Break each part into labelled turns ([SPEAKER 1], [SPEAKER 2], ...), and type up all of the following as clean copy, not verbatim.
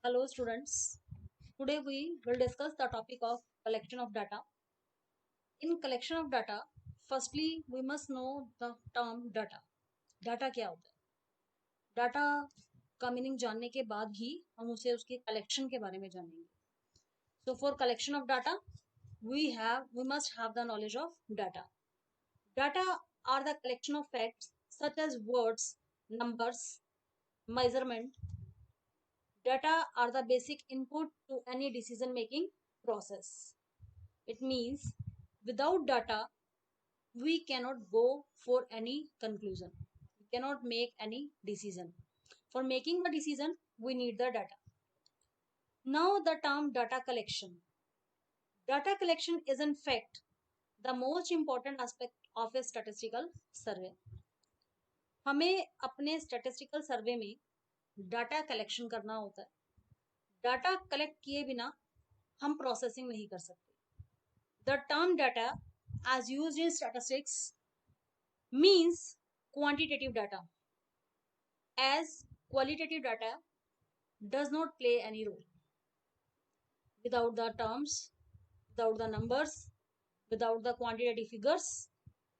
[SPEAKER 1] Hello students. Today we will discuss the topic of collection of data. In collection of data, firstly we must know the term data. Data क्या होता है? Data का meaning जानने के बाद ही हम उसे उसके कलेक्शन के बारे में जानेंगे. So for collection of data, we must have the knowledge of data. Data are the collection of facts such as words, numbers, measurement. Data are the basic input to any decision making process. It means without data, we cannot go for any conclusion. We cannot make any decision. For making the decision, we need the data. Now the term data collection. Data collection is in fact the most important aspect of a statistical survey. हमें अपने statistical survey में data collection करना होता है. Data collect किए बिना हम processing नहीं कर सकते. The term data as used in statistics means quantitative data, as qualitative data does not play any role. Without the terms, without the numbers, without the quantitative figures,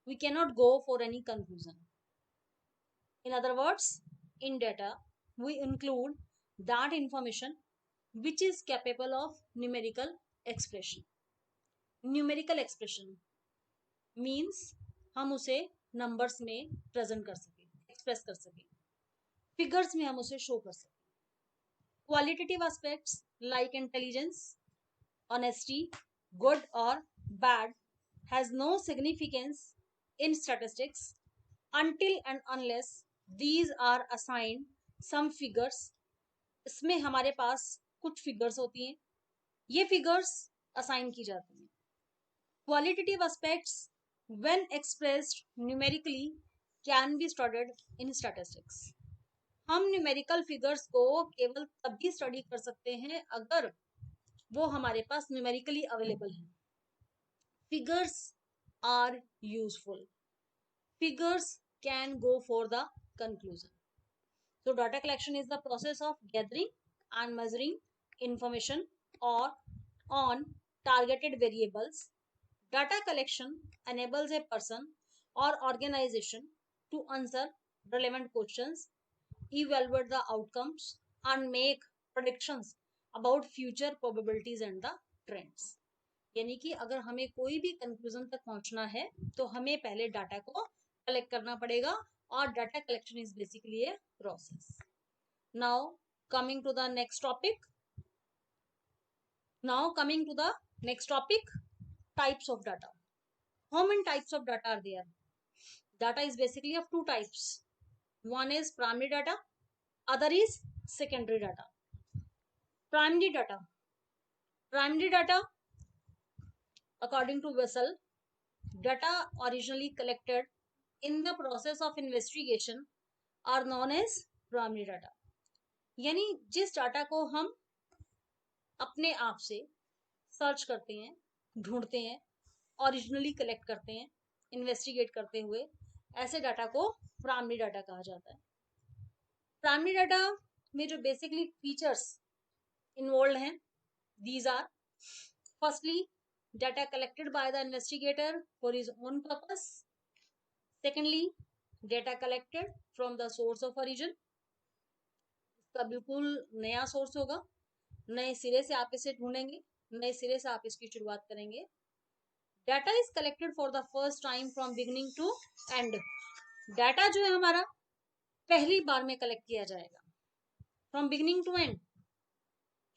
[SPEAKER 1] we cannot go for any conclusion. In other words, in data, we include that information which is capable of numerical expression. Numerical expression means हम उसे numbers में present कर सके, express कर सके, figures में हम उसे शो कर सके. Qualitative aspects like intelligence, honesty, good और bad has no significance in statistics until and unless these are assigned some figures. इसमें हमारे पास कुछ फिगर्स होती हैं, ये फिगर्स असाइन की जाती हैं. Qualitative aspects when expressed numerically can be studied in statistics. हम न्यूमेरिकल फिगर्स को केवल तभी स्टडी कर सकते हैं अगर वो हमारे पास न्यूमेरिकली अवेलेबल है. Figures are useful. Figures can go for the conclusion. So data collection is the process of gathering and measuring information or on targeted variables. Data collection enables a person or organization to answer relevant questions, evaluate the outcomes and make predictions about future probabilities and the trends. यानी कि अगर हमें कोई भी conclusion तक पहुंचना है तो हमें पहले डाटा को कलेक्ट करना पड़ेगा और data collection is basically a process. Now coming to the next topic, types of data. How many types of data are there? Data is basically of two types. One is primary data, other is secondary data. Primary data according to Wessel, data originally collected in the process of investigation are known as primary data. यानी जिस data को हम अपने आप से search करते हैं, ढूंढते हैं, ओरिजिनली कलेक्ट करते हैं, इन्वेस्टिगेट करते हुए, ऐसे डाटा को प्राइमरी डाटा कहा जाता है. प्राइमरी डाटा में जो बेसिकली फीचर्स इन्वॉल्व हैं, these are firstly data collected by the investigator for his own purpose. Secondly, data collected from the source of origin. इसका बिल्कुल नया सोर्स होगा, नए सिरे से आप इसे ढूंढेंगे, नए सिरे से आप इसकी शुरुआत करेंगे. Data is collected for the first time from beginning to end. Data जो है हमारा पहली बार में कलेक्ट किया जाएगा, फ्रॉम बिगिनिंग टू एंड,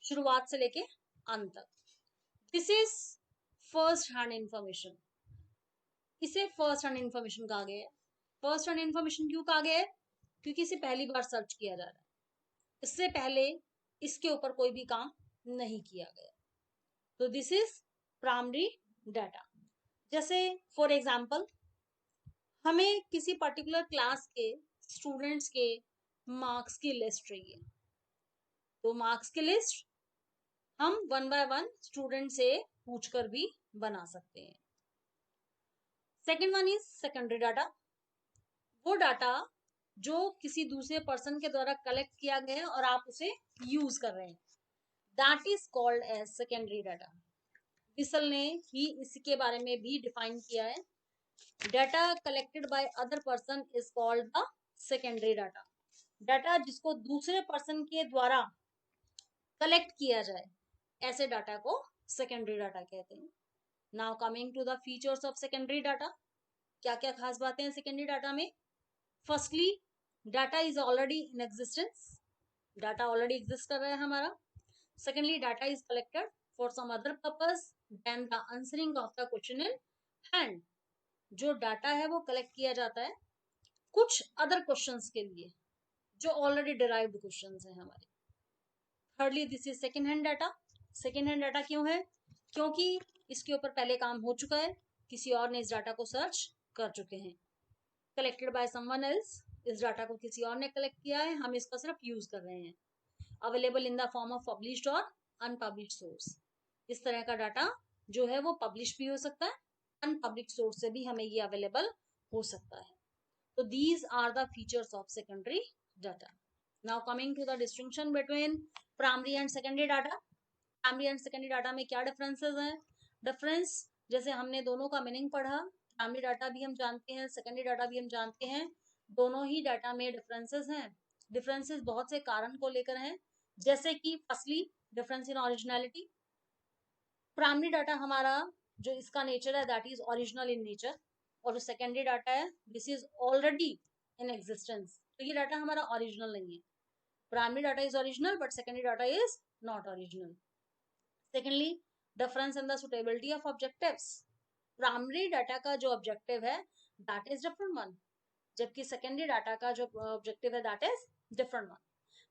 [SPEAKER 1] शुरुआत से लेके अंत तक. This is first hand information. इसे फर्स्ट हैंड इंफॉर्मेशन कहा गया है. फर्स्ट हैंड इंफॉर्मेशन क्यों कहा गया है? क्योंकि इसे पहली बार सर्च किया जा रहा है, इससे पहले इसके ऊपर कोई भी काम नहीं किया गया. तो दिस इज प्राइमरी डाटा. जैसे फॉर एग्जांपल, हमें किसी पर्टिकुलर क्लास के स्टूडेंट्स के मार्क्स की लिस्ट चाहिए, तो मार्क्स की लिस्ट हम वन बाय वन स्टूडेंट से पूछकर भी बना सकते हैं. Second one is secondary data. वो डाटा जो किसी दूसरे पर्सन के द्वारा कलेक्ट किया गया है और आप उसे यूज कर रहे हैं. That is called as secondary data. विसल ने ही इसके बारे में भी डिफाइन किया है। Data collected by other person is called the secondary data. Data जिसको दूसरे पर्सन के द्वारा कलेक्ट किया जाए, ऐसे डाटा को सेकेंडरी डाटा कहते हैं। Now coming to the features of secondary data, क्या क्या खास बातें हैं सेकेंडरी डाटा में। Firstly, data is already in existence, data already exist कर रहा है हमारा। Secondly, data is collected for some other purpose than the answering of the question in hand. जो डाटा है वो कलेक्ट किया जाता है कुछ अदर क्वेश्चंस के लिए जो ऑलरेडी डिराइव्ड क्वेश्चंस हैं हमारे। Thirdly, this is second hand data. Second hand data क्यों है? क्योंकि इसके ऊपर पहले काम हो चुका है, किसी और ने इस डाटा को सर्च कर चुके हैं। कलेक्टेड बाय समवन एल्स, इस डाटा को किसी और ने कलेक्ट किया है, हम इसका सिर्फ यूज कर रहे हैं। Available in the form of published और अनपब्लिश्ड सोर्स, इस तरह का डाटा जो है वो पब्लिश भी हो सकता है, अनपब्लिश्ड सोर्स से भी हमें ये अवेलेबल हो सकता है। तो these are the features of secondary data. Now coming to the distinction between primary and secondary data. Primary and secondary data में क्या डिफरेंसेस हैं? डिफरेंस, जैसे हमने दोनों का मीनिंग पढ़ा, प्राइमरी डाटा भी हम जानते हैं, सेकेंडरी डाटा भी हम जानते हैं, दोनों ही डाटा में डिफरेंसेस हैं। डिफरेंसेस बहुत से कारण को लेकर हैं, जैसे कि firstly difference in originality. Primary data हमारा जो इसका नेचर है that is original in nature, और जो सेकेंडरी डाटा है this is already in existence, तो ये डाटा हमारा ओरिजिनल नहीं है। Primary data is original but secondary data is not original. Secondly, difference in the suitability of objectives. Primary data का जो ऑब्जेक्टिव है दैट इज डिफरेंट वन, जबकि secondary data का जो ऑब्जेक्टिव है that is different one.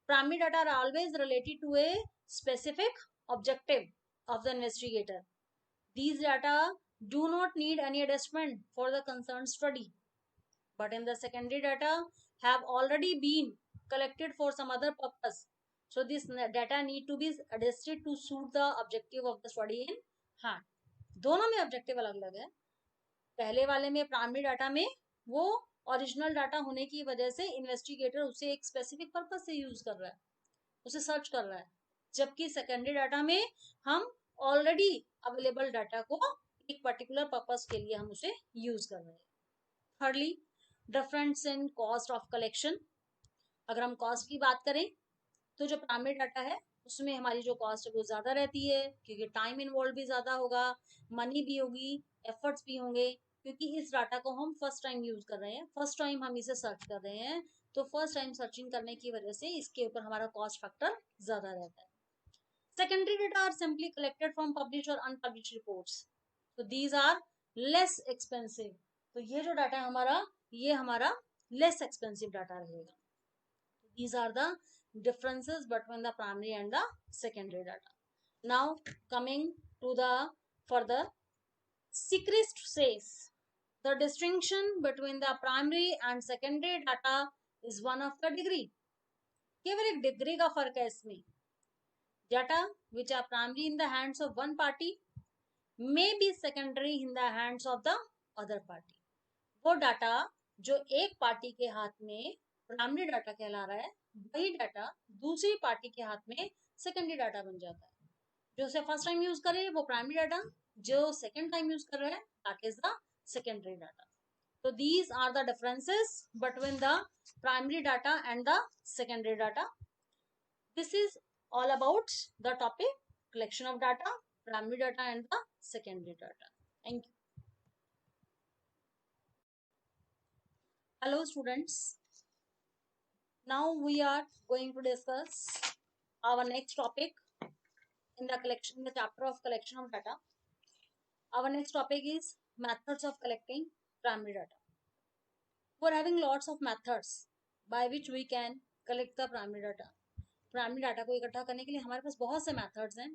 [SPEAKER 1] Primary data are always related to a specific objective of the investigator. These data do not need any adjustment for the concerned study, but in the secondary data have already been collected for some other purpose. So this data need to be adjusted to suit the objective of the study in hand. दोनों में objective अलग अलग है। पहले वाले में primary data में वो ओरिजिनल डाटा होने की वजह से इन्वेस्टिगेटर उसे एक स्पेसिफिक पर्पस से यूज कर रहा है, उसे सर्च कर रहा है, जबकि सेकेंडरी डाटा में हम ऑलरेडी अवेलेबल डाटा को एक पर्टिकुलर पर्पस के लिए हम उसे यूज कर रहे हैं। Thirdly, difference in cost of collection. अगर हम कॉस्ट की बात करें तो जो प्राइमरी डाटा है उसमें हमारी जो कॉस्ट है वो ज्यादा रहती है, क्योंकि टाइम इन्वॉल्व भी ज्यादा होगा, मनी भी होगी, एफर्ट्स भी होंगे, क्योंकि इस डाटा को हम फर्स्ट टाइम यूज कर रहे हैं, फर्स्ट टाइम हम इसे सर्च कर रहे हैं, तो फर्स्ट टाइम सर्चिंग करने की वजह से इसके ऊपर हमारा कॉस्ट फैक्टर ज्यादा रहता है। Secondary data are simply collected from publish और अनपब्लिश रिपोर्ट्स, तो दीज आर लेस एक्सपेंसिव। तो ये जो डाटा हमारा, ये हमारा लेस एक्सपेंसिव डाटा रहेगा। These are the differences between the primary and the secondary data. Now coming to the further, Sechrist says the distinction between the primary and secondary data is one of the degree. केवल एक degree का फर्क है इसमें। Data which are primary in the hands of one party may be secondary in the hands of the other party. वो data जो एक party के हाथ में प्राइमरी डाटा कहला रहा है, वही डाटा दूसरी पार्टी के हाथ में सेकेंडरी डाटा बन जाता है। जो उसे फर्स्ट टाइम यूज करे वो प्राइमरी डाटा, जो सेकेंड टाइम यूज कर रहा है that is the secondary data. तो these are the differences between the primary data and the secondary data. This is all about the topic collection of data, primary data and the secondary data. Thank you. Hello students, now we are going to discuss our next topic in the chapter of collection of data. Our next topic is methods of collecting primary data. We are having lots of methods by which we can collect the primary data. Primary data को इकट्ठा करने के लिए हमारे पास बहुत से methods हैं।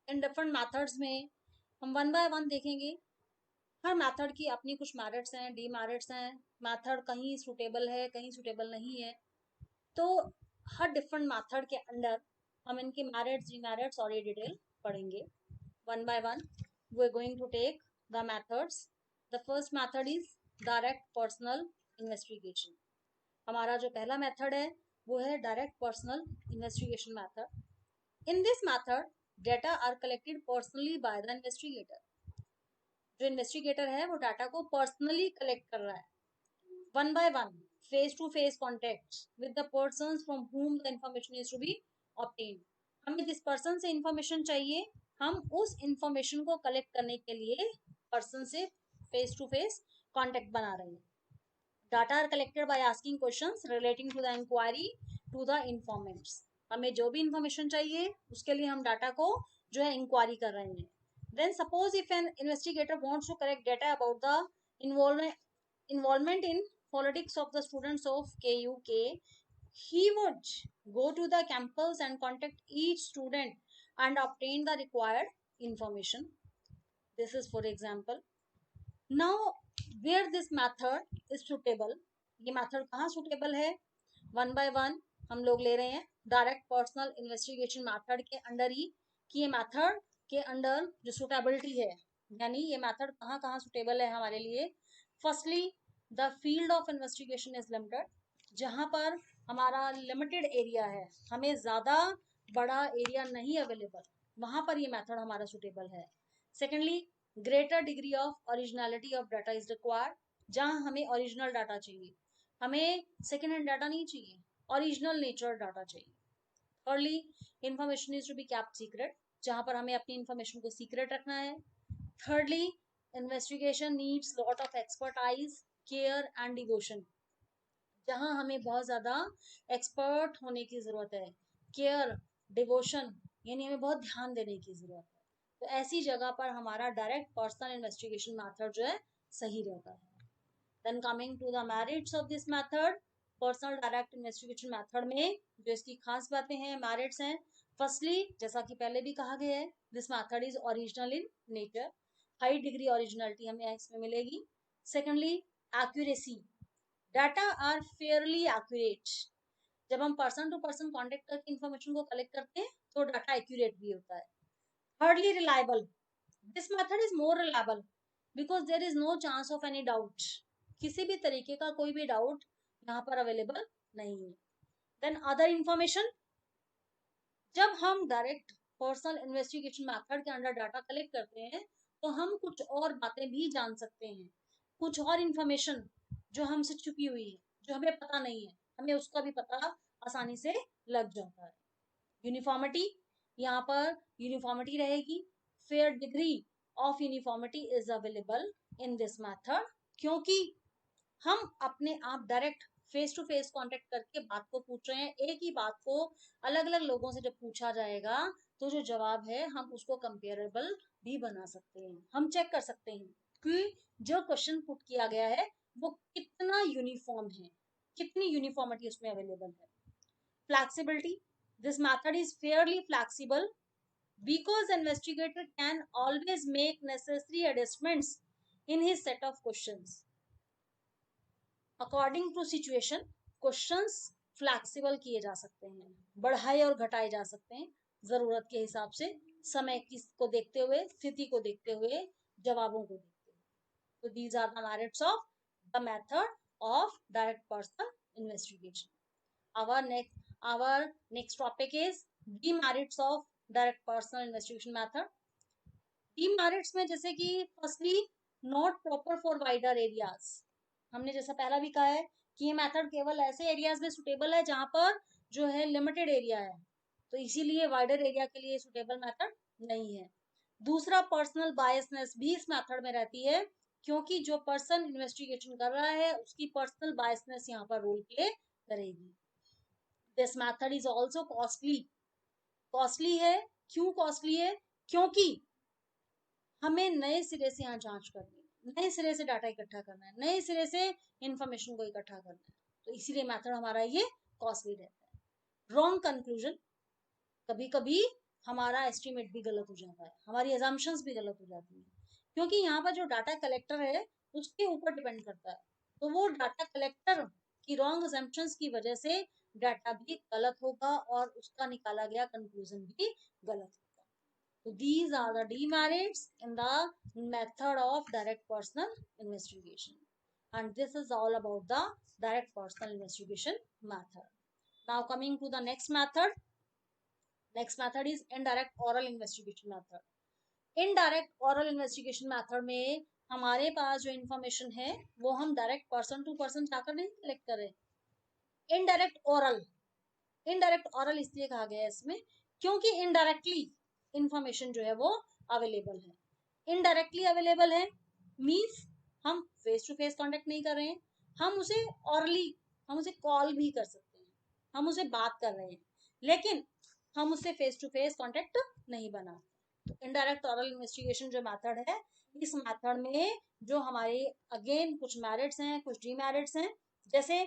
[SPEAKER 1] In different methods में हम वन बाय वन देखेंगे। हर मेथड की अपनी कुछ मेरिट्स हैं, डीमेरिट्स हैं, मेथड कहीं सूटेबल है, कहीं सूटेबल नहीं है, तो हर डिफरेंट मेथड के अंडर हम इनके मेरिट्स, डीमेरिट्स और ये डिटेल पढ़ेंगे one by one. We are going to take the methods. The first method is direct personal investigation. हमारा जो पहला मेथड है वो है direct personal investigation method. In this method, data are collected personally by the investigator. जो investigator है वो data को पर्सनली कलेक्ट कर रहा है, one by one, face to face contact with the person from whom the information is to be obtained. हमें जिस person से इंफॉर्मेशन चाहिए, हम उस इंफॉर्मेशन को कलेक्ट करने के लिए पर्सन से फेस टू फेस कॉन्टेक्ट बना रहे हैं. Data are collected by asking questions relating to the inquiry to the informants. हमें जो भी इंफॉर्मेशन चाहिए उसके लिए हम डाटा को जो है इंक्वायरी कर रहे हैं. Then suppose if an investigator wants to collect data about the involvement in politics of the students of KUK, he would go to the campus and contact each student and obtain the required information. This is for example. Now where this method is suitable, ये method कहाँ suitable है? One by one हम लोग ले रहे हैं direct personal investigation method के under ही, कि ये मेथड के अंडर जो सुटेबिलिटी है, यानी ये मेथड कहाँ कहाँ सुटेबल है हमारे लिए. Firstly the field of investigation is limited, जहाँ पर हमारा लिमिटेड एरिया है, हमें ज़्यादा बड़ा एरिया नहीं अवेलेबल, वहाँ पर ये मेथड हमारा सुटेबल है. Secondly greater degree of originality of data is required, जहाँ हमें ओरिजिनल डाटा चाहिए, हमें सेकेंड हैंड डाटा नहीं चाहिए, ओरिजिनल नेचर डाटा चाहिए. Thirdly information is to be kept secret, जहां पर हमें अपनी इंफॉर्मेशन को सीक्रेट रखना है. Thirdly investigation needs lot of expertise, care and devotion, जहां हमें बहुत ज्यादा एक्सपर्ट होने की जरूरत है, केयर, डिवोशन, यानी हमें बहुत ध्यान देने की जरूरत है. तो ऐसी जगह पर हमारा डायरेक्ट पर्सनल इन्वेस्टिगेशन मेथड जो है सही रहता है. Then coming to the merits of this method, personal direct investigation method में जो इसकी खास बातें हैं, मेरिट्स हैं. फर्स्टली जैसा कि पहले भी कहा गया है, this method is original in nature, high degree originality हमें इसमें मिलेगी. Secondly accuracy, data are fairly accurate, जब हम पर्सन टू पर्सन कॉन्टेक्ट करके इंफॉर्मेशन को कलेक्ट करते हैं तो डाटा एक्यूरेट भी होता है. Thirdly reliable, this method is more reliable because there is no chance of any doubt, किसी भी तरीके का कोई भी डाउट यहाँ पर अवेलेबल नहीं है. देन अदर इंफॉर्मेशन, जब हम डायरेक्ट पर्सनल इन्वेस्टिगेशन मेथड के अंडर डाटा कलेक्ट करते हैं तो हम कुछ और बातें भी जान सकते हैं, कुछ और इंफॉर्मेशन जो हमसे छुपी हुई है, जो हमें पता नहीं है, हमें उसका भी पता आसानी से लग जाता है. यूनिफॉर्मिटी, यहाँ पर यूनिफॉर्मिटी रहेगी. Fair degree of uniformity is available in this method, क्योंकि हम अपने आप direct face to face contact करके बात को पूछ रहे हैं. एक ही बात को अलग अलग लोगों से जब पूछा जाएगा तो जो जवाब है हम उसको कंपेरेबल भी बना सकते हैं. हम चेक कर सकते हैं कि जो क्वेश्चन पुट किया गया है वो कितना यूनिफॉर्म है, कितनी यूनिफॉर्मिटी उसमें अवेलेबल है. Flexibility, this method is fairly flexible because investigator can always make necessary adjustments in his set of questions according to situation. Questions flexible किए जा सकते हैं, बढ़ाए और घटाए जा सकते हैं जरूरत के हिसाब से, समय को देखते हुए, स्थिति को देखते हुए, जवाबों को देखते हुए. तो these are the merits of the method of direct personal investigation. our next topic is demerits of direct personal investigation method. Demerits में जैसे कि firstly not proper for wider areas, हमने जैसा पहला भी कहा है कि ये मेथड केवल ऐसे एरियाज में सुटेबल है जहां पर जो है लिमिटेड एरिया है, तो इसीलिए वाइडर एरिया के लिए सुटेबल मेथड नहीं है. दूसरा पर्सनल बायसनेस भी इस मेथड में रहती है, क्योंकि जो पर्सन इन्वेस्टिगेशन कर रहा है उसकी पर्सनल बायसनेस यहाँ पर रोल प्ले करेगी. This method is also costly, costly है. क्यों कॉस्टली है? क्योंकि हमें नए सिरे से यहाँ जांच करनी है, नए सिरे से डाटा इकट्ठा करना है, नए सिरे से इंफॉर्मेशन को इकट्ठा करना है, तो इसीलिए मेथड हमारा ये कॉस्टली रहता है. रॉन्ग कंक्लूजन, कभी कभी हमारा एस्टिमेट भी गलत हो जाता है, हमारी एजम्पशंस भी गलत हो जाती है, क्योंकि यहाँ पर जो डाटा कलेक्टर है उसके ऊपर डिपेंड करता है, तो वो डाटा कलेक्टर की रॉन्ग एजम्पशंस की वजह से डाटा भी गलत होगा और उसका निकाला गया कंक्लूजन भी गलत होगा. So these are the demerits in the method of direct personal investigation, and this is all about the direct personal investigation method. Now coming to the next method, next method is indirect oral investigation method. Indirect oral investigation method में हमारे पास जो information है वो हम direct person to person जाकर नहीं collect कर रहे। इनडायरेक्ट ओरल, इनडायरेक्ट ओरल इसलिए कहा गया है इसमें क्योंकि इनडायरेक्टली इंफॉर्मेशन जो है वो अवेलेबल है। इनडायरेक्टली अवेलेबल है मीन्स हम फेस टू फेस कॉन्टेक्ट नहीं कर रहे हैं, हम उसे ऑरली, हम उसे कॉल भी कर सकते हैं, हम उसे बात कर रहे हैं, लेकिन हम उससे फेस टू फेस कॉन्टेक्ट नहीं बना। तो इनडायरेक्ट ओरल इन्वेस्टिगेशन जो मेथड है, इस मेथड में जो हमारे अगेन कुछ मेरिट्स हैं कुछ डीमेरिट्स हैं। जैसे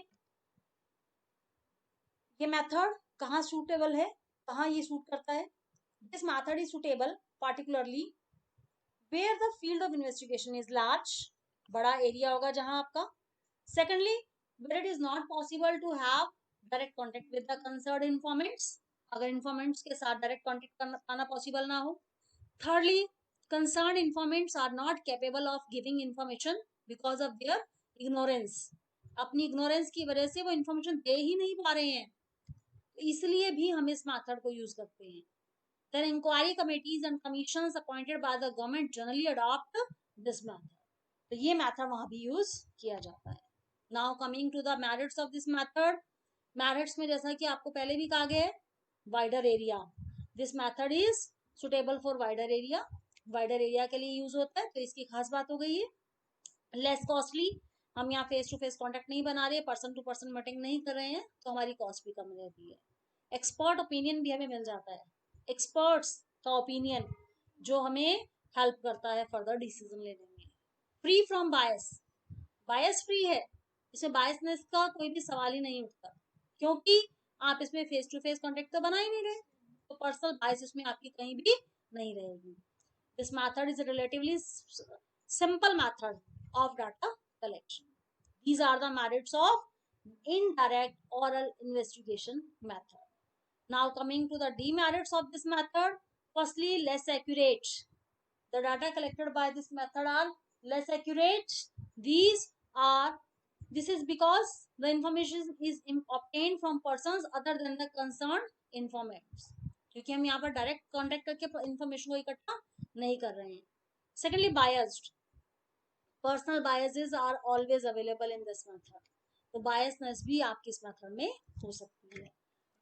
[SPEAKER 1] ये मेथड कहाँ सूटेबल है, कहाँ ये सूट करता है। This method is suitable particularly where the field of investigation is large, बड़ा एरिया होगा जहां आपका। Secondly, where it is not possible to have direct contact with the concern informants, अगर इन्फॉर्मेंट्स के साथ डायरेक्ट कॉन्टेक्ट पाना पॉसिबल ना हो। thirdly, concerned informants are not capable of giving information because of their ignorance, अपनी ignorance की वजह से वो information दे ही नहीं पा रहे हैं, इसलिए भी हम इस मेथड को यूज करते हैं। Then inquiry committees and commissions appointed by the government generally adopt this method, तो ये मेथड वहां भी यूज किया जाता है। Now coming to the merits of this method, merits में जैसा कि आपको पहले भी कहा गया है, wider area, this method is suitable for wider area, wider area के लिए यूज होता है, तो इसकी खास बात हो गई है। लेस कॉस्टली, हम यहाँ फेस टू फेस कॉन्टेक्ट नहीं बना रहे, पर्सन टू पर्सन मीटिंग नहीं कर रहे हैं, तो हमारी कॉस्ट भी कम रहती है। एक्सपर्ट ओपिनियन भी हमें मिल जाता है, एक्सपर्ट्स का ओपिनियन जो हमें हेल्प करता है फर्दर डिसीजन लेने में। Free from bias, bias free है, इसमें बायसनेस का कोई भी सवाल ही नहीं उठता, क्योंकि आप इसमें फेस टू फेस कॉन्टेक्ट तो बना ही नहीं रहे, तो पर्सनल बायस इसमें आपकी कहीं भी नहीं रहेगी। This method is relatively simple method of data collection. These are the merits of indirect oral investigation method. Now coming to the demerits of this method, firstly, less accurate. The data collected by this method are less accurate. This is because the information is obtained from persons other than the concerned informants, क्योंकि हम यहाँ पर direct contact करके information को इकट्ठा नहीं कर रहे हैं। Secondly, biased, personal biases are always available in this method, तो बायसनेस भी आपकी इस मेथड में हो सकती है।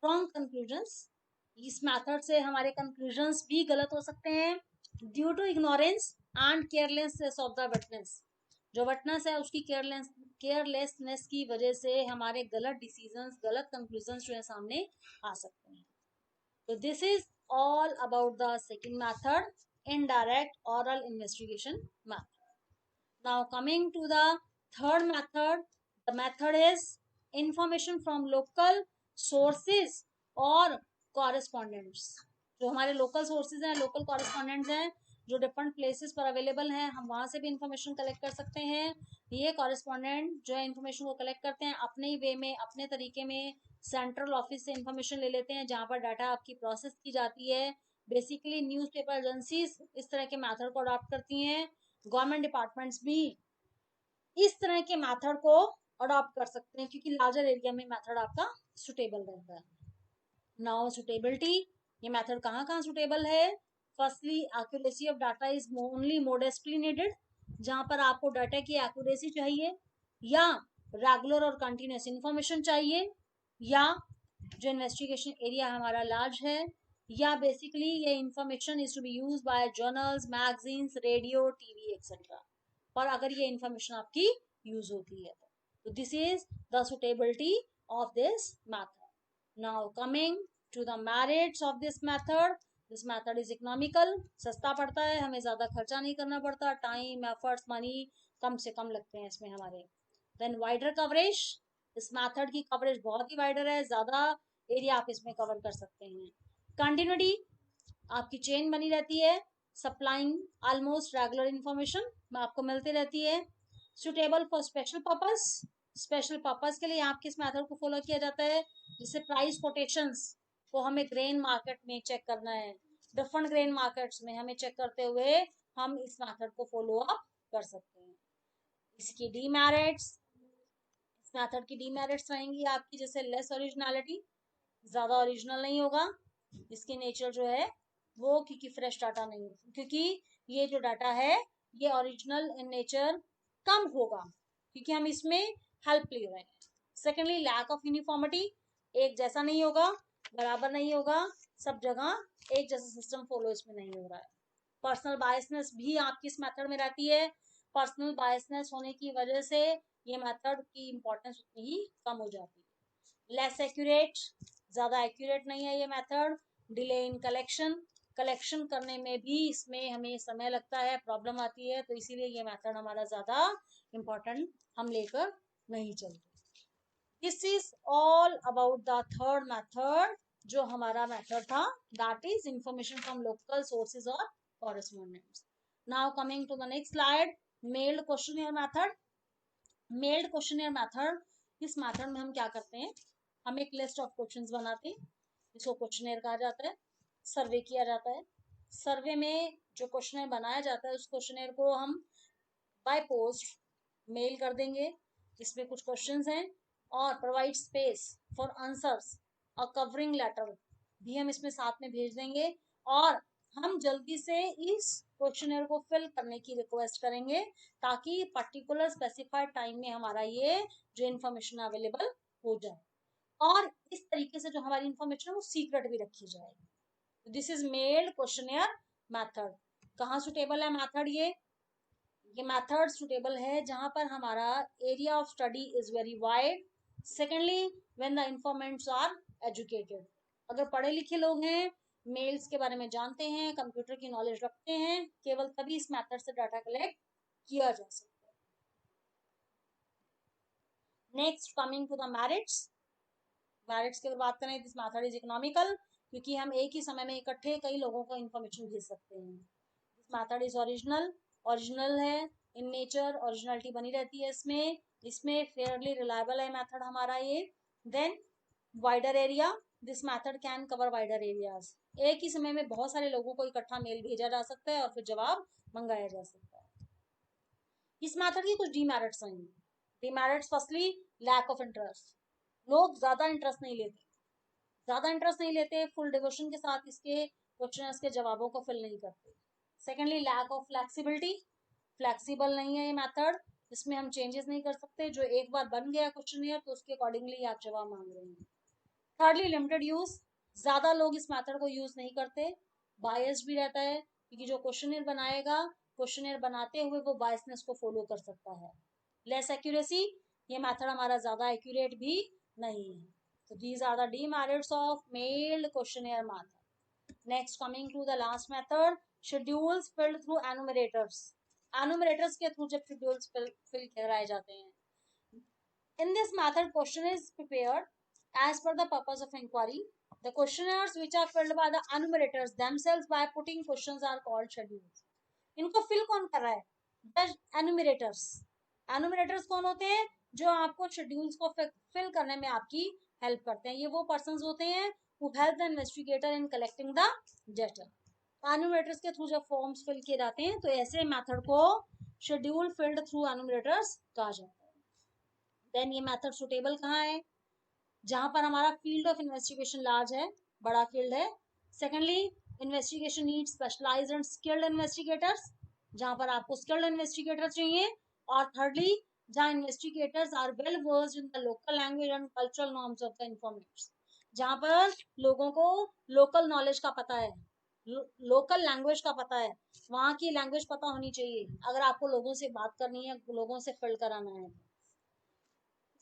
[SPEAKER 1] रॉन्ग कंक्लूजन्स, इस मेथड से हमारे कंक्लूजन्स भी गलत हो सकते हैं due to ignorance and carelessness of the witness, जो विटनेस है उसकी केयरलेसनेस की वजह से हमारे गलत डिसीजंस, गलत कंक्लूजन्स जो है सामने आ सकते हैं। तो this is all about the second method, indirect oral investigation method. Now coming to the third method, the method is information from local sources और correspondents। जो हमारे local sources हैं, local correspondents हैं, जो different places पर available हैं, हम वहां से भी information collect कर सकते हैं। ये correspondent जो है information को collect करते हैं अपने ही वे में, अपने तरीके में, सेंट्रल ऑफिस से इंफॉर्मेशन ले लेते हैं जहां पर डाटा आपकी प्रोसेस की जाती है। बेसिकली न्यूज़पेपर एजेंसीज इस तरह के मेथड को अडॉप्ट करती हैं, गवर्नमेंट डिपार्टमेंट्स भी इस तरह के मेथड को अडॉप्ट कर सकते हैं क्योंकि लार्जर एरिया में मेथड आपका सुटेबल रहता है। नाउ सुटेबिलिटी, ये मेथड कहाँ कहाँ सुटेबल है। Firstly, accuracy of data is only modestly needed, जहां पर आपको डाटा की एक्यूरेसी चाहिए, या रेगुलर और कंटिन्यूस इंफॉर्मेशन चाहिए, या जो इन्वेस्टिगेशन एरिया हमारा लार्ज है, या बेसिकली ये information is to be use by journals, magazines, radio, TV etcetera, और अगर ये इंफॉर्मेशन आपकी यूज होती है तो this is the suitability of this method. Now coming to the merits of this method is economical, सस्ता पड़ता है, हमें ज्यादा खर्चा नहीं करना पड़ता, टाइम, एफर्ट्स, मनी कम से कम लगते हैं इसमें हमारे। देन वाइडर कवरेज, इस मेथड की कवरेज बहुत ही वाइडर है, ज्यादा एरिया आप इसमें कवर कर सकते हैं। कंटिन्यूटी, आपकी चेन बनी रहती है, सप्लाइंग ऑलमोस्ट रेगुलर इंफॉर्मेशन आपको मिलती रहती है। Suitable for special purpose, special purpose के लिए आपके इस मेथड को फॉलो किया जाता है, जिससे प्राइस कोटेशंस को हमें ग्रेन मार्केट में चेक करना है, डिफरेंट ग्रेन मार्केट्स में हमें चेक करते हुए हम इस मेथड को फॉलो अप कर सकते हैं। इसकी डीमेरिट्स, इस मेथड की डीमेरिट्स रहेंगी आपकी, जैसे लेस ओरिजिनलिटी, ज्यादा ओरिजिनल नहीं होगा, इसकी नेचर जो है वो, क्योंकि फ्रेश डाटा नहीं, क्योंकि ये जो डाटा है ये ओरिजिनल इन नेचर कम होगा, क्योंकि हम इसमें हेल्प ले रहे हैं। सेकेंडली लैक ऑफ यूनिफॉर्मिटी, एक जैसा नहीं होगा, बराबर नहीं होगा, सब जगह एक जैसा सिस्टम फॉलो इसमें नहीं हो रहा है। पर्सनल बायसनेस भी आपकी इस मेथड में रहती है। पर्सनल बायसनेस होने की वजह से ये मेथड की इंपॉर्टेंस उतनी ही कम हो जाती है। लेस एक्यूरेट, ज्यादा एक्यूरेट नहीं है ये method. Delay in collection, collection करने में भी इसमें हमें समय लगता है, प्रॉब्लम आती है, तो इसीलिए ये मेथड हमारा ज्यादा इम्पोर्टेंट हम लेकर नहीं चलते। This is all about the third method, जो हमारा मेथड था, that is information from local sources और correspondents. Now coming to the next slide, mailed questionnaire method. Mailed questionnaire method, इस मेथड में हम क्या करते हैं, हम एक लिस्ट ऑफ क्वेश्चंस बनाते हैं, इसको क्वेश्चनियर कहा जाता है। सर्वे किया जाता है, सर्वे में जो क्वेश्चनियर बनाया जाता है उस क्वेश्चनियर को हम बाय पोस्ट मेल कर देंगे। इसमें कुछ क्वेश्चंस हैं, और प्रोवाइड स्पेस फॉर आंसर्स और कवरिंग लेटर भी हम इसमें साथ में भेज देंगे, और हम जल्दी से इस क्वेश्चनियर को फिल करने की रिक्वेस्ट करेंगे, ताकि पर्टिकुलर स्पेसिफाइड टाइम में हमारा ये जो इन्फॉर्मेशन अवेलेबल हो जाए, और इस तरीके से जो हमारी इन्फॉर्मेशन है वो सीक्रेट भी रखी जाएगी। This is mailed questionnaire method. कहाँ सुटेबल है मेथड ये मेथड सुटेबल है जहां पर हमारा area of study is very wide. Secondly when the informants are educated, अगर पढ़े लिखे लोग हैं, मेल्स के बारे में जानते हैं, कंप्यूटर की नॉलेज रखते हैं, केवल तभी इस मेथड से डाटा कलेक्ट किया जा सकता है। Next coming to the merits. Merits की अगर बात करें, दिस मेथड इज इकोनॉमिकल, क्योंकि हम एक ही समय में इकट्ठे कई लोगों को इन्फॉर्मेशन भेज सकते हैं। This method is original, original है इन नेचर, ओरिजिनलिटी बनी रहती है इसमें, इसमें फेयरली रिलायबल है मेथड हमारा ये। Then wider area, this method can cover wider areas, एक ही समय में बहुत सारे लोगों को इकट्ठा मेल भेजा जा सकता है और फिर जवाब मंगाया जा सकता है। इस मेथड की कुछ डीमेरिट्स हैं। Demerits firstly lack of interest, लोग ज्यादा इंटरेस्ट नहीं लेते, ज्यादा इंटरेस्ट नहीं लेते, फुल डिवोशन के साथ इसके क्वेश्चंस के जवाबों को फिल नहीं करते। Secondly lack of flexibility, flexible नहीं है ये मेथड, इसमें हम चेंजेस नहीं कर सकते, जो एक बार बन गया क्वेश्चनियर तो उसके अकॉर्डिंगली आप जवाब मांग रहे हैं। थर्डली लिमिटेड यूज, ज्यादा लोग इस मेथड को यूज नहीं करते, बायस भी रहता है, क्योंकि जो क्वेश्चनियर बनाएगा, क्वेश्चनियर बनाते हुए वो बायसनेस को फॉलो कर सकता है। लेस एक्यूरेसी, ये मेथड हमारा ज्यादा एक्यूरेट भी नहीं है। So these are the demerits of mailed questionnaire method. Next, coming to the last method, schedules filled through enumerators. Enumerators के through जब schedules fill कराए जाते हैं. In this method, question is prepared as per the purpose of inquiry. The questionnaires which are filled by the enumerators themselves by putting questions are called schedules. इनको fill कौन कर रहा है? The enumerators. Enumerators कौन होते हैं? जो आपको schedules को fill करने में आपकी हेल्प करते हैं। ये वो पर्सन होते हैं who help the investigator in collecting the data. एनुमरेटर्स के थ्रू जब फॉर्म्स फिल किए जाते हैं तो ऐसे मेथड को शेड्यूल फिल्ड थ्रू एनुमरेटर्स कहा जाता है। देन ये मेथड सुटेबल कहाँ है? जहां पर हमारा फील्ड ऑफ इन्वेस्टिगेशन लार्ज है, बड़ा फील्ड है। Secondly investigation need specialised and skilled investigators, जहां पर आपको स्किल्ड इन्वेस्टिगेटर चाहिए। और थर्डली जहां investigators are well versed in the local language and cultural norms of the informants, जहां पर लोगों को लोकल नॉलेज का पता है, लोकल लैंग्वेज का पता है, वहां की लैंग्वेज पता होनी चाहिए अगर आपको लोगों से बात करनी है, लोगों से फिल कराना है।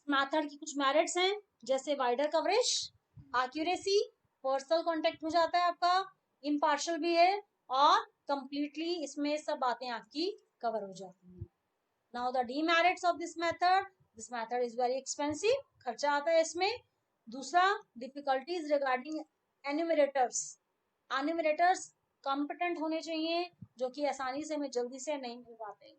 [SPEAKER 1] मेथड की कुछ मेरिट्स हैं, जैसे wider coverage, accuracy, personal contact हो जाता है आपका, इम्पार्शियल भी है, और कंप्लीटली इसमें सब बातें आपकी कवर हो जाती हैं। Now the demerits of this method is very expensive, खर्चा आता है इसमें। दूसरा, difficulties regarding enumerators, enumerators competent होने चाहिए, जो कि आसानी से हमें जल्दी से नहीं मिल पाते।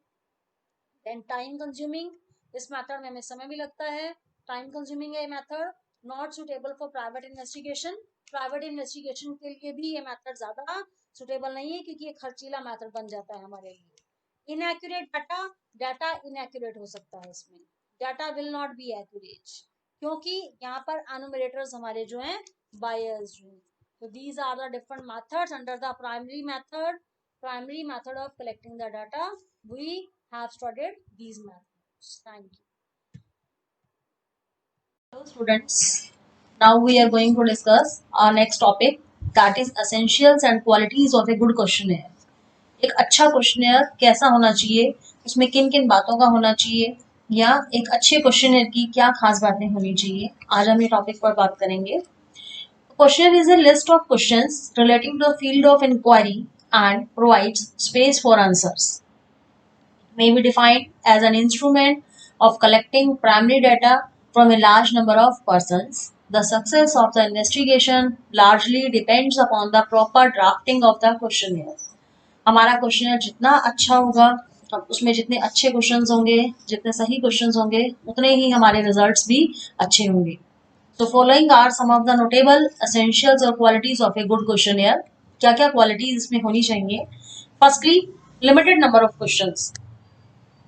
[SPEAKER 1] देन टाइम कंज्यूमिंग, इस मेथड में हमें समय भी लगता है, टाइम कंज्यूमिंग है method, not suitable for private investigation, private investigation के लिए भी ये मेथड ज्यादा सुटेबल नहीं है, क्योंकि ये खर्चीला मेथड बन जाता है हमारे लिए। इनएक्यूरेट डाटा, डाटा इनएक्यूरेट हो सकता है इसमें, data will not be accurate, क्योंकि यहाँ पर एनुमरेटर्स हमारे जो हैं बायस्ड हैं। So these are the different methods under the primary method of collecting the data. We have studied these methods. Thank you. Hello students, now we are going to discuss our next topic, that is essentials and qualities of a good questionnaire. एक अच्छा questionnaire कैसा होना चाहिए, उसमें किन किन बातों का होना चाहिए, या एक अच्छे क्वेश्चनेयर की क्या खास बातें होनी चाहिए, आज हम ये टॉपिक पर बात करेंगे. Questionnaire is a list of questions relating to the field of inquiry and provides space for answers. May be defined as an instrument of collecting primary data from a large number of persons. The success of the investigation largely depends upon the proper drafting of the questionnaire. हमारा questionnaire जितना अच्छा होगा, उसमें जितने अच्छे questions होंगे, जितने सही क्वेश्चंस होंगे, उतने ही हमारे रिजल्ट्स भी अच्छे होंगे. So following are some of the notable essentials or qualities of a good questionnaire. क्या क्या क्वालिटीज इसमें होनी चाहिए. Firstly, limited number of questions.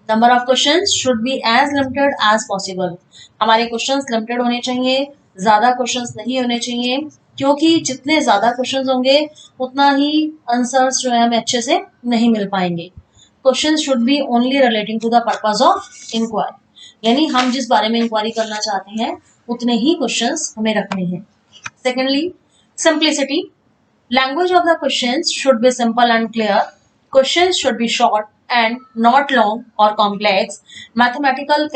[SPEAKER 1] Number of questions should be as limited as possible. हमारे क्वेश्चंस लिमिटेड होने चाहिए, ज्यादा questions नहीं होने चाहिए, क्योंकि जितने ज्यादा क्वेश्चंस होंगे उतना ही आंसर्स जो है हमें अच्छे से नहीं मिल पाएंगे. Questions should be only relating to the purpose of inquiry, यानी हम जिस बारे में इंक्वायरी करना चाहते हैं उतने ही क्वेश्चंस हमें रखने हैं. Secondly, simplicity. Language of the questions should B simple and clear. Questions should be short and not long or complex. Mathematical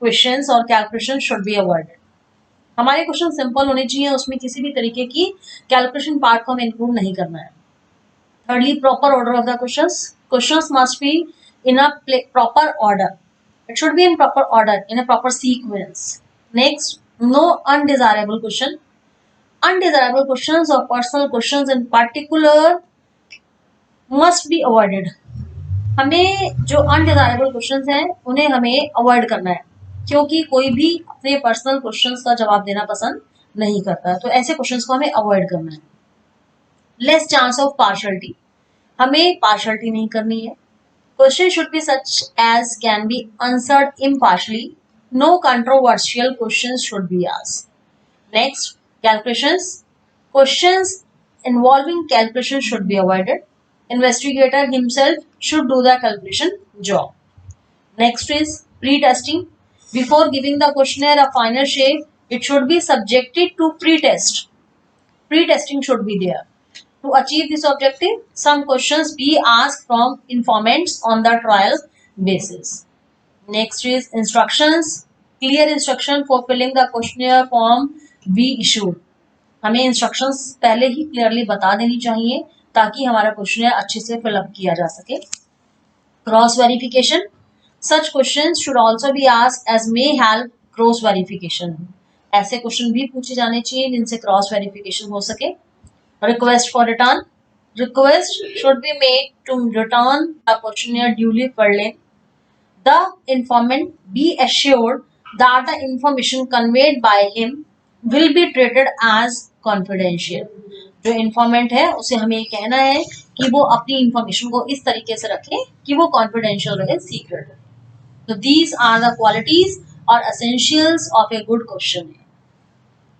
[SPEAKER 1] questions or calculations should be avoided. हमारे क्वेश्चन सिंपल होने चाहिए, उसमें किसी भी तरीके की कैलकुलेशन पार्ट को हमें इंक्लूड नहीं करना है. Thirdly, proper order of the questions. Questions must be in a proper order. It should be in proper order, in a proper sequence. Next, no undesirable question. Undesirable questions or personal questions in particular must be avoided. हमें जो undesirable questions हैं उन्हें हमें avoid करना है, क्योंकि कोई भी अपने पर्सनल क्वेश्चंस का जवाब देना पसंद नहीं करता, तो ऐसे क्वेश्चंस को हमें अवॉइड करना है. Less chance of partiality. हमें पार्शियलिटी नहीं करनी है. Question should be such as can be answered impartially. No controversial questions should be asked. Next, calculations. Questions involving calculation should be avoided. Investigator himself should do the calculation job. Next is pre-testing. Before giving the questionnaire a final shape, it should be subjected to pre-test. Pre-testing should be there. To achieve this objective, some questions be asked from informants on the trial basis. Next is instructions. Clear instruction for filling the questionnaire form be issued. हमें instructions पहले ही clearly बता देनी चाहिए ताकि हमारा question अच्छे से fill up किया जा सके. Cross verification. Such questions should also be asked as may help cross verification. ऐसे क्वेश्चन भी पूछे जाने चाहिए जिनसे क्रॉस वेरिफिकेशन हो सके. Request for return. Request should be made to return the questionnaire duly filled in. The informant be assured that the information conveyed by him will be treated as confidential. जो informant है उसे हमें ये कहना है कि वो अपनी इंफॉर्मेशन को इस तरीके से रखे कि वो कॉन्फिडेंशियल रहे, सीक्रेट रहे. तो दीज आर द क्वालिटीज और essentials of a good question.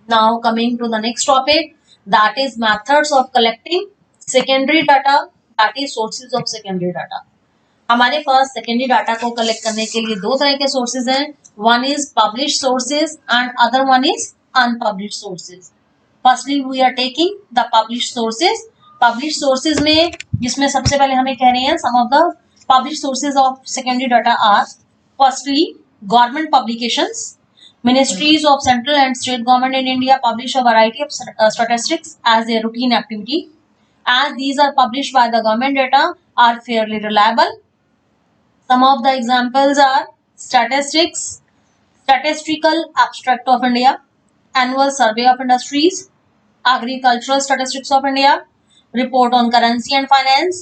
[SPEAKER 1] Now coming to the next topic, that is methods of collecting secondary data, that is sources of secondary data. हमारे पास सेकेंडरी डाटा को collect करने के लिए दो तरह के सोर्सेज हैं. One is publish sources and other one is unpublished sources. Firstly, we are taking the published sources. Published sources में जिसमें सबसे पहले हमें कह रहे हैं some of the published sources of secondary data are firstly government publications. Ministries of central and state government in India publish a variety of statistics as their routine activity. As these are published by the government, data are fairly reliable. Some of the examples are statistics, Statistical Abstract of India, Annual Survey of Industries, Agricultural Statistics of India, Report on Currency and Finance,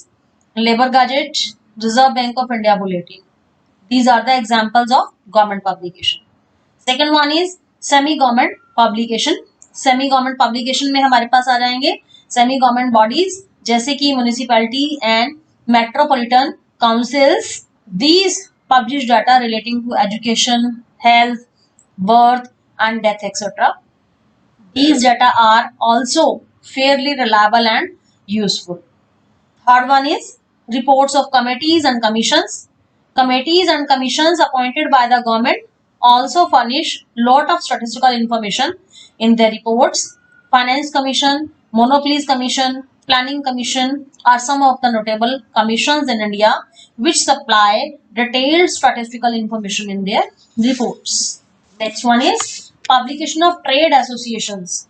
[SPEAKER 1] Labour Gazette, Reserve Bank of India Bulletin. These are the examples of government publication. Second one is semi-government publication. Semi-government publication में हमारे पास आ जाएंगे semi-government bodies जैसे कि municipality and metropolitan councils. These publish data relating to education, health, birth and death, etc. These data are also fairly reliable and useful. Third one is reports of committees and commissions. Committees and commissions appointed by the government also furnish lot of statistical information in their reports. Finance Commission, Monopolies Commission, Planning Commission are some of the notable commissions in India which supply detailed statistical information in their reports. Next one is publication of trade associations.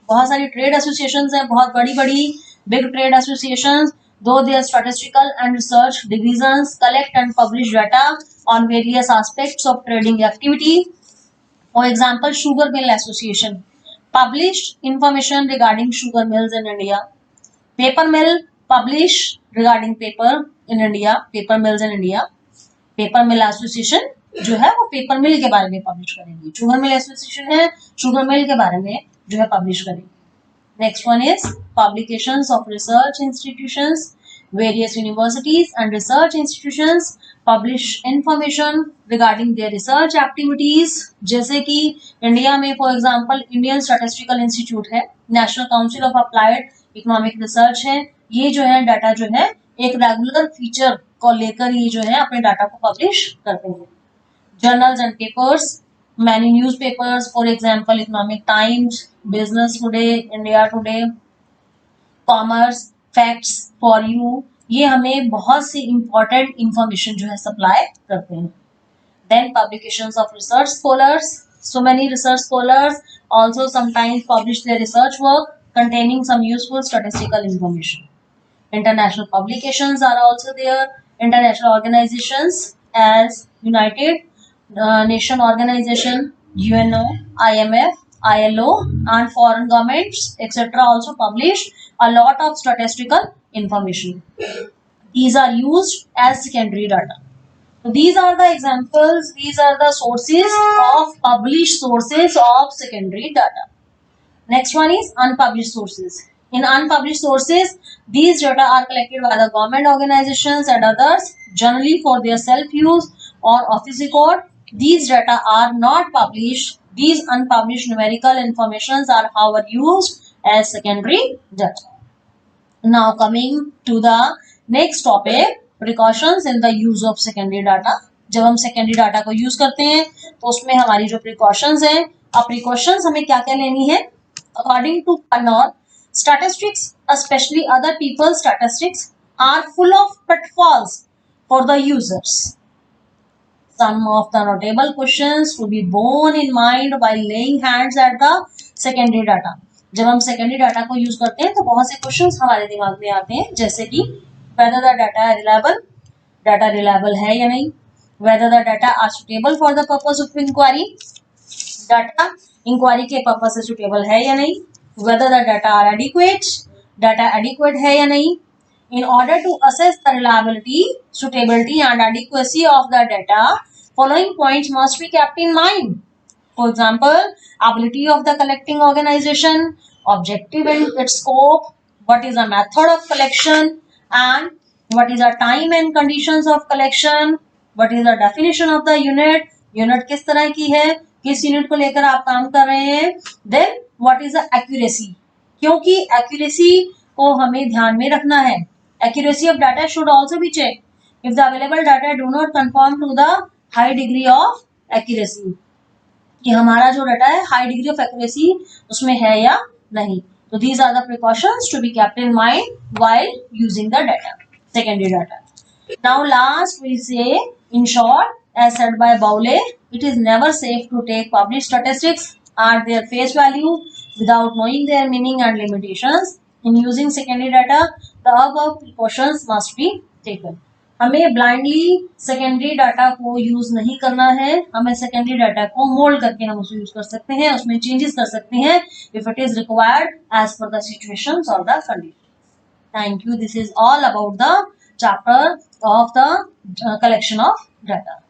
[SPEAKER 1] बहुत सारी trade associations हैं, बहुत बड़ी बड़ी big trade associations, though their statistical and research divisions collect and publish data on various aspects of trading activity. For example, Sugar Mill Association published information regarding sugar mills in India. Paper Mill publish regarding paper in India, paper mills in India. Paper mill association जो है वो paper मिल के बारे में publish करेंगे. Sugar mill association है, sugar mill के बारे में जो है पब्लिश करेंगे. Next one is publications of research institutions. Various universities and research institutions publish information regarding their research activities. जैसे कि इंडिया में for example Indian statistical institute है, national council of applied economic research है, ये जो है data जो है एक रेगुलर फीचर को लेकर ये जो है अपने डाटा को पब्लिश करते हैं. Journals and papers, many newspapers for example economic times, business today, India today, commerce, facts for you, ये हमें बहुत सी इंपॉर्टेंट इंफॉर्मेशन जो है सप्लाई करते हैं. Then publications of research scholars. So many research scholars also sometimes publish their research work containing some useful statistical information. International publications are also there. International organizations as United Nation Organization, UNO, IMF, ILO and foreign governments etc. also publish a lot of statistical information. These are used as secondary data. So these are the examples, these are the sources of published sources of secondary data. Next one is unpublished sources. In unpublished sources, these data are collected by the government organizations and others, generally for their self-use or office record. These data are not published. These unpublished numerical informations are however used as secondary data. Now coming to the next topic, precautions in the use of secondary data. जब हम secondary data को use करते हैं तो उसमें हमारी जो precautions हैं, अब precautions हमें क्या क्या लेनी है? According to Kannor, statistics, especially other people's statistics, are full of pitfalls for the users. Some of the notable questions to be borne in mind while laying hands at the secondary data. जब हम secondary data को use करते हैं तो बहुत से questions हमारे दिमाग में आते हैं, जैसे कि whether the data are reliable, data reliable है या नहीं, whether the data are suitable for the purpose of inquiry, data inquiry के पर्पस से सुटेबल है या नहीं, whether the data are adequate, data adequate है या नहीं. In order to assess the reliability, suitability and adequacy of the data, following points must be kept in mind. For example, ability of the collecting organization, objective in its scope, what is the method of collection and what is the time and conditions of collection, what is the definition of the unit, unit किस तरह की है, किस unit को लेकर आप काम कर रहे हैं. Then what is the accuracy, क्योंकि एक्यूरेसी को हमें ध्यान में रखना है. Accuracy of data should also be check if the available data do not confirm to the high degree of accuracy, कि हमारा जो डाटा है हाई डिग्री ऑफ एक्यूरेसी उसमें है या नहीं. तो these are the precautions to be kept in mind while using the data, secondary data. Now last we say in short, as said by Bowley, it is never safe to take published statistics at their face value without knowing their meaning and limitations. In using secondary data, the above precautions must be taken. हमें blindly secondary data को use नहीं करना है, हमें secondary data को mold करके हम उसे use कर सकते हैं, उसमें changes कर सकते हैं if it is required as per the situations or the conditions. Thank you. This is all about the chapter of the collection of data.